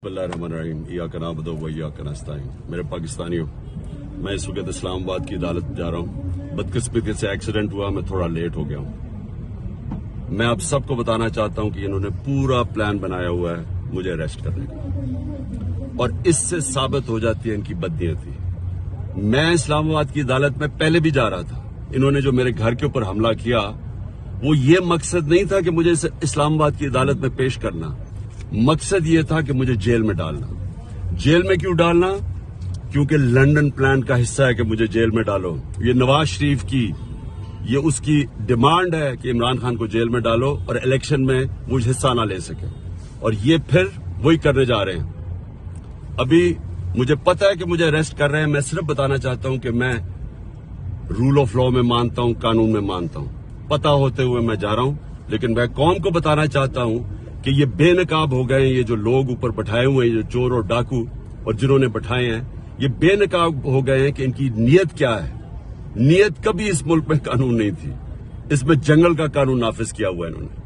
बिस्मिल्लाहिर्रहमानिर्रहीम इय्याका नअबुदु व इय्याका नस्तईन। मेरे पाकिस्तानियों, मैं इस वक्त इस्लामाबाद की अदालत जा रहा हूँ। बदकिस्मती से एक्सीडेंट हुआ, मैं थोड़ा लेट हो गया हूँ। मैं आप सबको बताना चाहता हूँ कि इन्होंने पूरा प्लान बनाया हुआ है मुझे अरेस्ट करने का, और इससे साबित हो जाती है इनकी बदनीयती। मैं इस्लामाबाद की अदालत में पहले भी जा रहा था। इन्होंने जो मेरे घर के ऊपर हमला किया, वो ये मकसद नहीं था कि मुझे इस्लामाबाद की अदालत में पेश करना। मकसद ये था कि मुझे जेल में डालना। जेल में क्यों डालना? क्योंकि लंदन प्लान का हिस्सा है कि मुझे जेल में डालो। ये नवाज शरीफ की ये उसकी डिमांड है कि इमरान खान को जेल में डालो और इलेक्शन में मुझे हिस्सा ना ले सके, और ये फिर वही करने जा रहे हैं। अभी मुझे पता है कि मुझे अरेस्ट कर रहे हैं। मैं सिर्फ बताना चाहता हूं कि मैं रूल ऑफ लॉ में मानता हूं, कानून में मानता हूं। पता होते हुए मैं जा रहा हूं, लेकिन मैं कौम को बताना चाहता हूं कि ये बेनकाब हो गए हैं। ये जो लोग ऊपर बैठाए हुए हैं, ये चोर और डाकू और जिन्होंने बैठाए हैं, ये बेनकाब हो गए हैं कि इनकी नीयत क्या है। नीयत कभी इस मुल्क में कानून नहीं थी। इसमें जंगल का कानून नाफिज किया हुआ है इन्होंने।